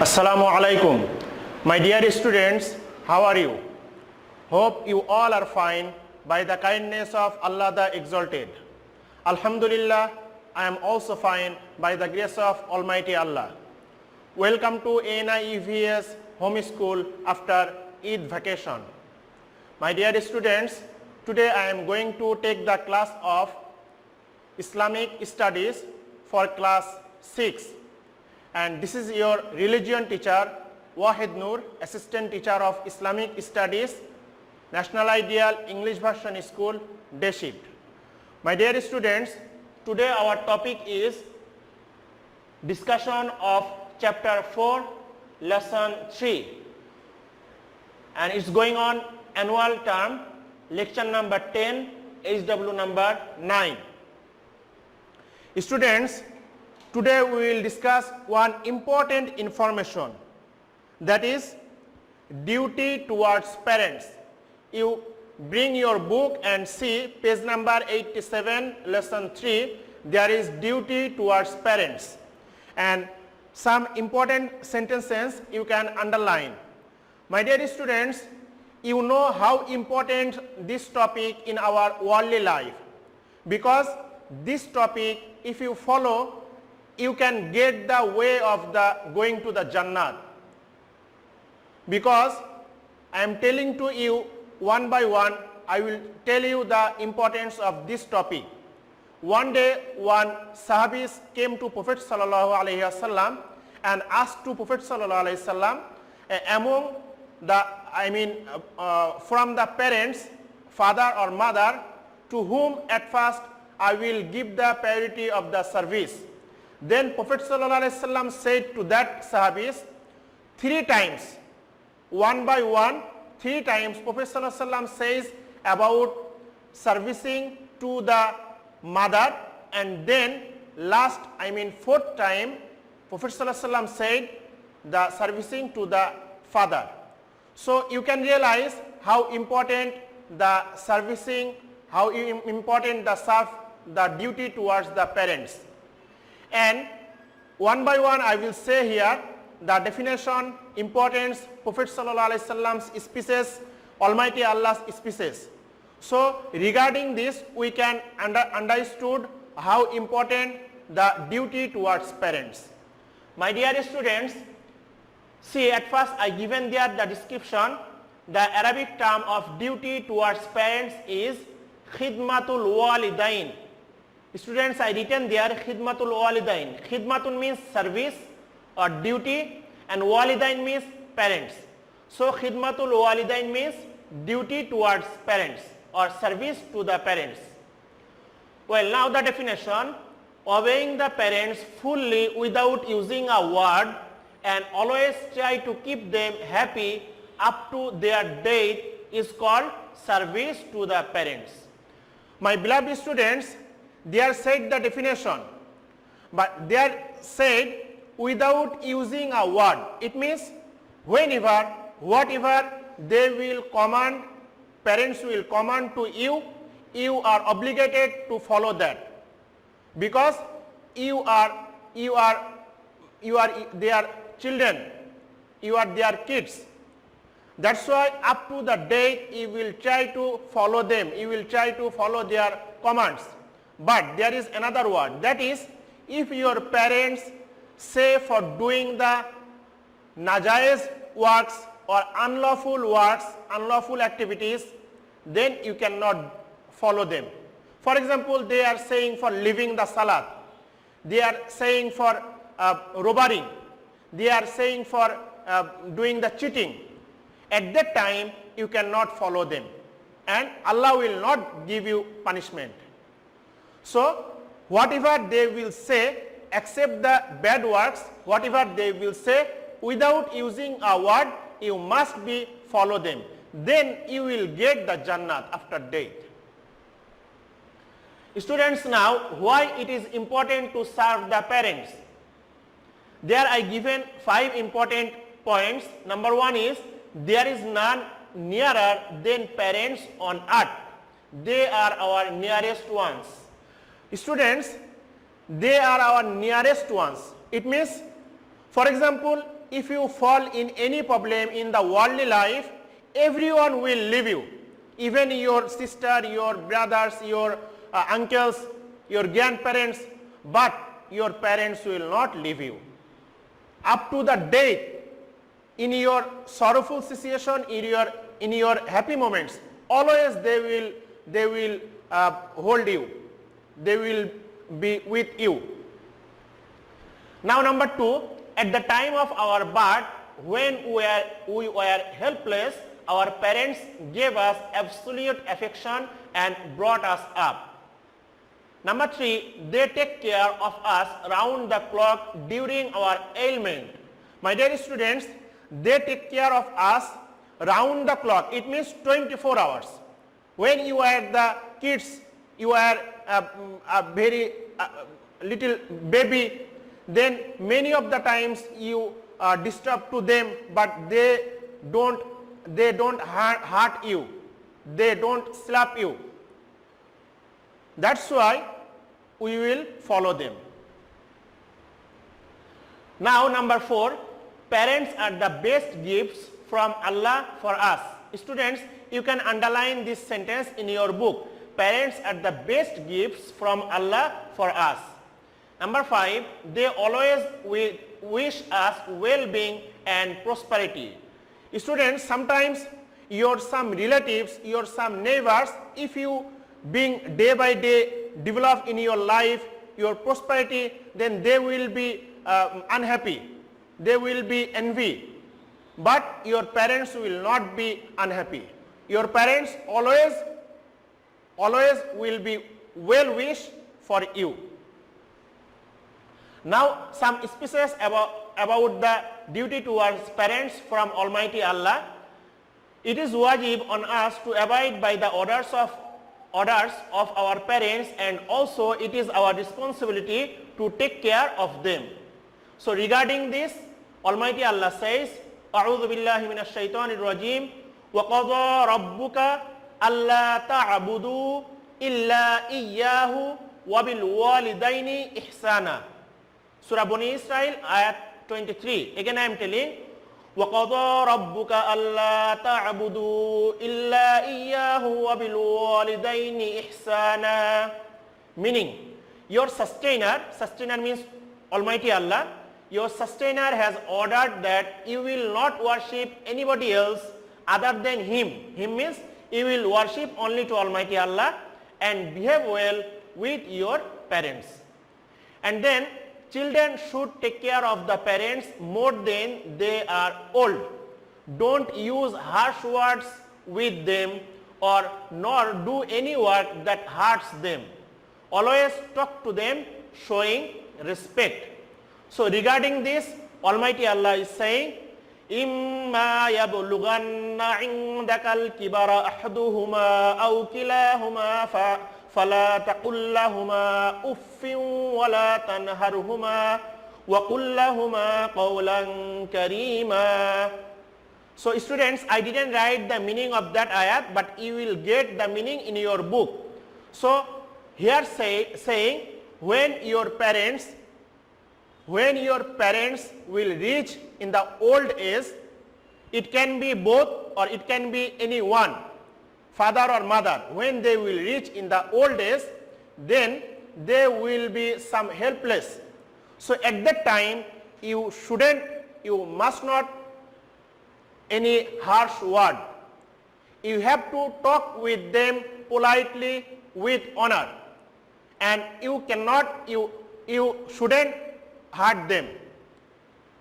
Assalamu alaikum. My dear students, how are you? Hope you all are fine by the kindness of Allah the Exalted. Alhamdulillah, I am also fine by the grace of Almighty Allah. Welcome to ANIEVS Home School after Eid vacation. My dear students, today I am going to take the class of Islamic Studies for class 6. And this is your religion teacher, Wahid Noor, Assistant Teacher of Islamic Studies, National Ideal English Version School, Day Shift. My dear students, today our topic is discussion of chapter 4, lesson 3. And it's going on annual term, lecture number 10, HW number 9. Students, today we will discuss one important information, that is duty towards parents. You bring your book and see page number 87, lesson 3, there is duty towards parents. And some important sentences you can underline. My dear students, you know how important this topic in our worldly life, because this topic, if you follow, you can get the way of the going to the Jannah. Because I am telling to you one by one, I will tell you the importance of this topic. One day, one Sahabis came to Prophet Sallallahu Alaihi Wasallam and asked to Prophet Sallallahu Alaihi Wasallam, among the, from the parents, father or mother, to whom at first I will give the priority of the service. Then Prophet Sallallahu Alaihi Wasallam said to that Sahabis 3 times, one by one, 3 times Prophet Sallallahu Alaihi Wasallam says about servicing to the mother, and then last, 4th time, Prophet Sallallahu Alaihi Wasallam said the servicing to the father. So you can realize how important the servicing, how important the serve, the duty towards the parents. And one by one I will say here the definition, importance, Prophet Sallallahu Alaihi Wasallam's speeches, Almighty Allah's speeches. So regarding this, we can understood how important the duty towards parents. My dear students, see, at first I given there the description. The Arabic term of duty towards parents is khidmatul walidain. Students, I written there khidmatul walidain. Khidmatun means service or duty, and walidain means parents. So khidmatul walidain means duty towards parents or service to the parents. Well, now the definition: obeying the parents fully without using a word and always try to keep them happy up to their death is called service to the parents. My beloved students, they are said the definition, but they are said without using a word. It means whenever, whatever they will command, parents will command to you, you are obligated to follow that, because you are their children, you are their kids. That's why up to the date you will try to follow them, you will try to follow their commands. But there is another word, that is, if your parents say for doing the najaiz works or unlawful works, unlawful activities, then you cannot follow them. For example, they are saying for leaving the salat, they are saying for robbery, they are saying for doing the cheating. At that time, you cannot follow them, and Allah will not give you punishment. So whatever they will say, except the bad works, whatever they will say, without using a word, you must be follow them. Then you will get the Jannah after death. Students, now why it is important to serve the parents? There I given 5 important points. Number 1 is, there is none nearer than parents on earth. They are our nearest ones. Students, they are our nearest ones. It means, for example, if you fall in any problem in the worldly life, everyone will leave you. Even your sister, your brothers, your uncles, your grandparents, but your parents will not leave you. Up to the death, in your sorrowful situation, in your happy moments, always they will hold you. They will be with you. Now number 2, at the time of our birth, when we were helpless, our parents gave us absolute affection and brought us up. Number 3, they take care of us round the clock during our ailment. My dear students, they take care of us round the clock. It means 24 hours. When you are the kids, you are a very little baby, then many of the times you disturb to them, but they don't hurt you. They don't slap you. That's why we will follow them. Now number 4, parents are the best gifts from Allah for us. Students, you can underline this sentence in your book. Parents are the best gifts from Allah for us. Number 5, they always wish us well-being and prosperity. Students, sometimes your some relatives, your some neighbors, if you being day by day develop in your life, your prosperity, then they will be unhappy. They will be envy. But your parents will not be unhappy. Your parents always will be well wish for you. Now some speeches about the duty towards parents from Almighty Allah. It is wajib on us to abide by the orders of our parents, and also it is our responsibility to take care of them. So regarding this, Almighty Allah says, A'udhu billahi minash shaitanir rajim, wa qadha rabbuka alla ta'budu illa iyyahu wa bil walidaini ihsana. Surah Bani Israel, ayat 23. Again I am telling, وَقَضَى رَبُّكَ أَلَّا تَعْبُدُوا إِلَّا إِيَّاهُ وَبِالْوَالِدَيْنِ إِحْسَانًا. Meaning, your sustainer means Almighty Allah, your sustainer has ordered that you will not worship anybody else other than Him. Him means you will worship only to Almighty Allah and behave well with your parents. And then children should take care of the parents more than they are old. Don't use harsh words with them or nor do any work that hurts them. Always talk to them showing respect. So regarding this, Almighty Allah is saying, إِمَّا يَبْلُغَنَّ عِنْدَكَ الْكِبَرَ أَحْدُهُمَا أَوْ كِلَاهُمَا فلا تقل لهما أف ولا تنهرهما وقل لهما قولا كريما. So students, I didn't write the meaning of that ayat, but you will get the meaning in your book. So here saying when your parents will reach in the old age, it can be both or it can be any one, father or mother. When they will reach in the old age, then they will be some helpless. So at that time, you must not any harsh word. You have to talk with them politely with honor, and you shouldn't hurt them,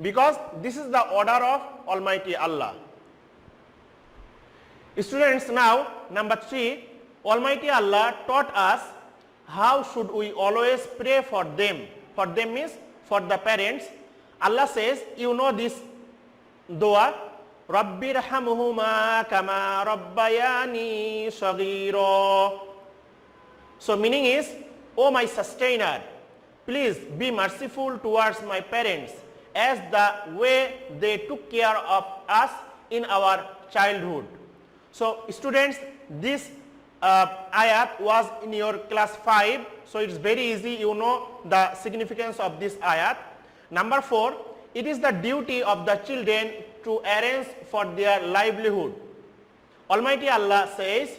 because this is the order of Almighty Allah. Students, now number 3, Almighty Allah taught us how should we always pray for them. For them means for the parents. Allah says, you know this dua, Rabbi rahamhuma kama rabbayani saghira. So meaning is, oh my sustainer, please be merciful towards my parents as the way they took care of us in our childhood. So students, this ayat was in your class 5, so it's very easy, you know the significance of this ayat. Number 4, it is the duty of the children to arrange for their livelihood. Almighty Allah says,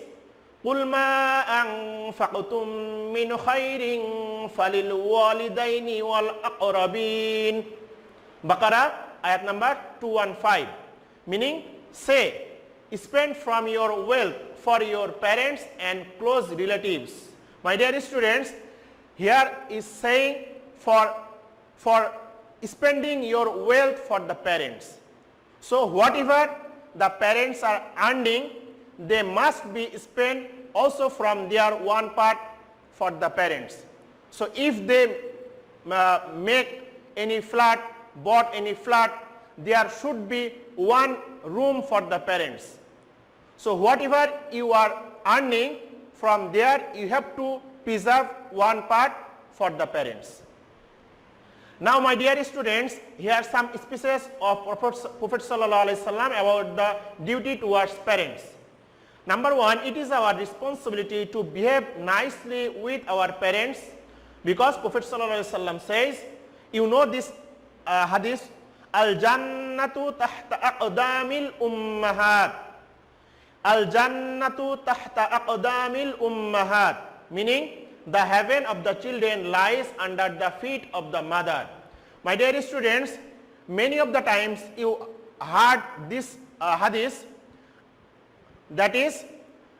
قُلْ مَا أَنفَقْتُم مِّنْ خَيْرٍ فَلِلْوَالِدَيْنِ وَالْأَقْرَبِينَ. Baqarah, ayat number 215. Meaning, say, spend from your wealth for your parents and close relatives. My dear students, here is saying for spending your wealth for the parents. So whatever the parents are earning, they must be spent also from their one part for the parents. So if they make any flat, bought any flat, there should be one room for the parents. So whatever you are earning, from there you have to preserve one part for the parents. Now my dear students, here are some speeches of Prophet Sallallahu Alaihi Wasallam about the duty towards parents. Number one, it is our responsibility to behave nicely with our parents, because Prophet Sallallahu Alaihi Wasallam says, you know this hadith, Al-Jannatu tahta aqdamil ummahat. Al-Jannatu tahta aqdamil ummahat. Meaning, the heaven of the children lies under the feet of the mother. My dear students, many of the times you heard this hadith, that is,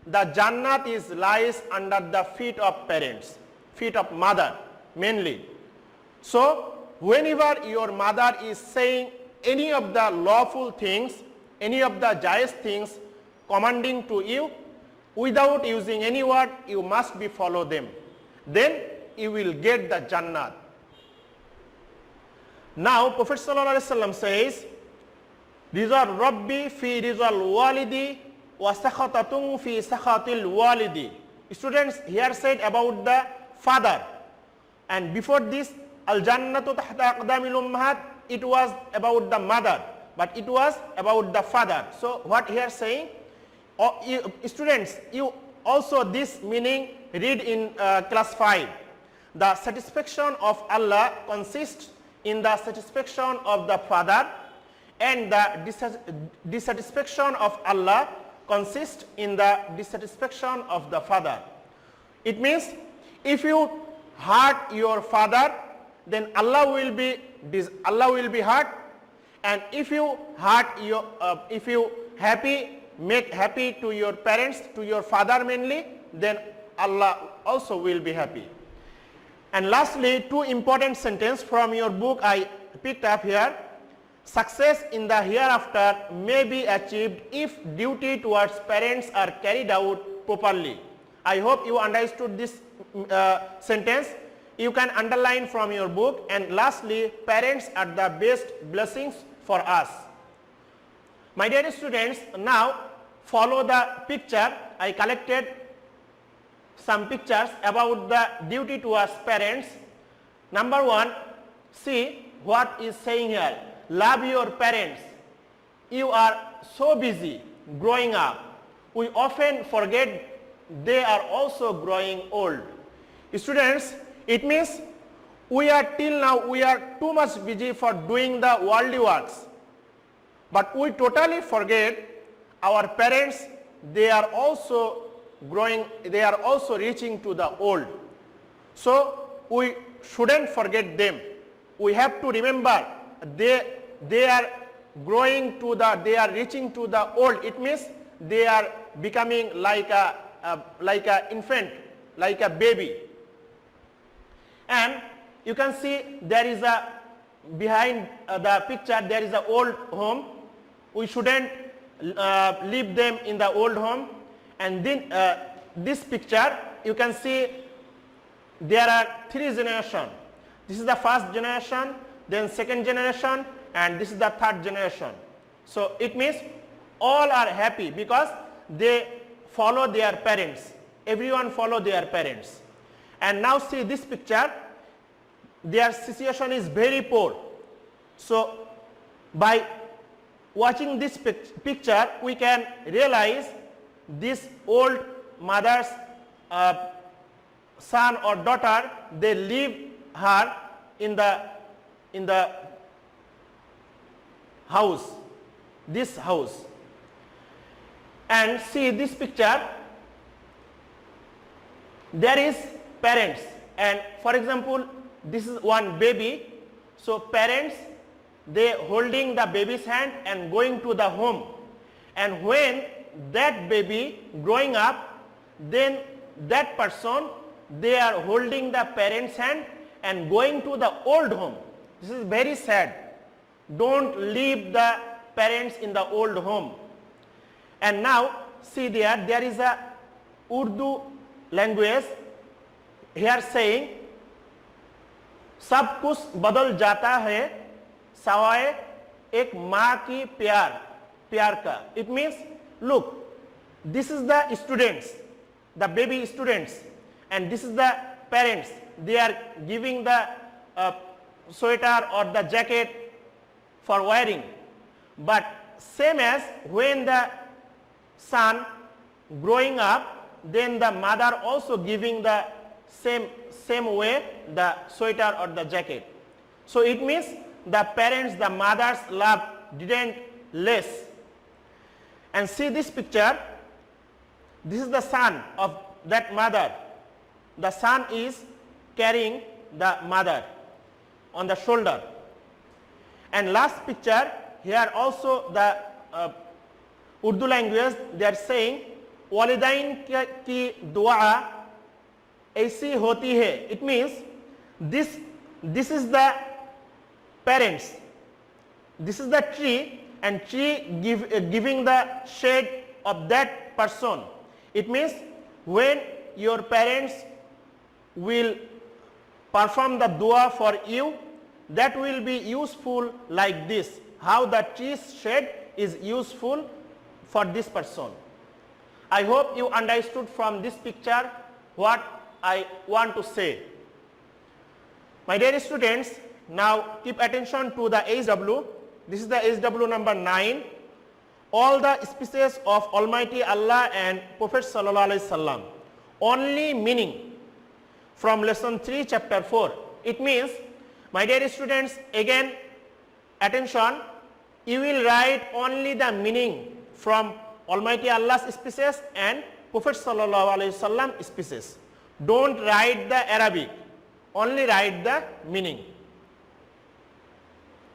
the Jannat lies under the feet of parents, feet of mother mainly. So, whenever your mother is saying any of the lawful things, any of the jais things commanding to you, without using any word, you must be follow them. Then you will get the Jannat. Now Prophet Sallallahu Alaihi Wasallam says, Rizal Rabbi fi rizal walidi wa sakhatatun fi sakhatil walidi. Students here said about the father, and before this Al-Jannatu tahta aqdamil ummahat, it was about the mother, but it was about the father. So what here saying, students, you also this meaning read in class 5. The satisfaction of Allah consists in the satisfaction of the father, and the dissatisfaction of Allah consists in the dissatisfaction of the father. It means if you hurt your father, then Allah will be hurt, and if you hurt your if you make happy to your parents, to your father mainly, then Allah also will be happy. And lastly, two important sentences from your book I picked up here. Success in the hereafter may be achieved if duty towards parents are carried out properly. I hope you understood this sentence. You can underline from your book. And lastly, parents are the best blessings for us. My dear students, now follow the picture. I collected some pictures about the duty towards parents. Number one, see what is saying here. Love your parents. You are so busy growing up. We often forget they are also growing old. Students, it means we are too much busy for doing the worldly works. But we totally forget our parents, they are also growing, they are also reaching to the old. So we shouldn't forget them. We have to remember they are growing to the, they are reaching to the old. It means they are becoming like a infant, like a baby. And you can see there is a, behind the picture there is an old home. We shouldn't leave them in the old home. And then this picture you can see there are three generations. This is the first generation, then second generation, and this is the third generation. So it means all are happy because they follow their parents. Everyone follow their parents. And now see this picture, their situation is very poor. So by watching this picture, we can realize this old mother's son or daughter, they leave her in the house, this house. And see this picture, there is parents, and for example this is one baby. So parents, they holding the baby's hand and going to the home, and when that baby growing up, then that person, they are holding the parents' hand and going to the old home. This is very sad. Don't leave the parents in the old home. And now see there is a Urdu language here saying, सब कुछ बदल जाता है सवाए एक माँ की प्यार का. It means, look, this is the students, the baby students, and this is the parents. They are giving the sweater or the jacket for wearing. But same as when the son growing up, then the mother also giving the same way the sweater or the jacket. So it means the parents, the mother's love didn't less. And see this picture, this is the son of that mother. The son is carrying the mother on the shoulder. And last picture, here also the Urdu language, they are saying, walidain ki dua aisi hoti hai. It means this is the parents, this is the tree, and tree giving the shade of that person. It means when your parents will perform the dua for you, that will be useful like this, how the tree's shade is useful for this person. I hope you understood from this picture what I want to say. My dear students, now keep attention to the HW. This is the HW number 9. All the species of Almighty Allah and Prophet Sallallahu Alaihi Wasallam. Only meaning from lesson 3 chapter 4. It means, my dear students, again attention, you will write only the meaning from Almighty Allah's species and Prophet Sallallahu Alaihi Wasallam species. Don't write the Arabic, only write the meaning.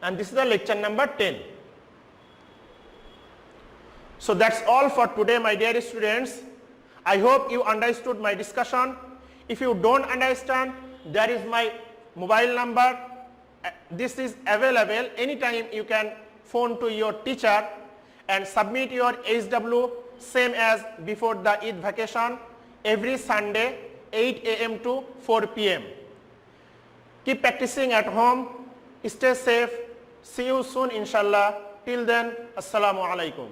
And this is the lecture number 10. So that's all for today, my dear students. I hope you understood my discussion. If you don't understand, there is my mobile number. This is available. Anytime you can phone to your teacher and submit your HW, same as before the Eid vacation, every Sunday 8 a.m. to 4 p.m. Keep practicing at home. Stay safe. See you soon, inshallah. Till then, Assalamu alaikum.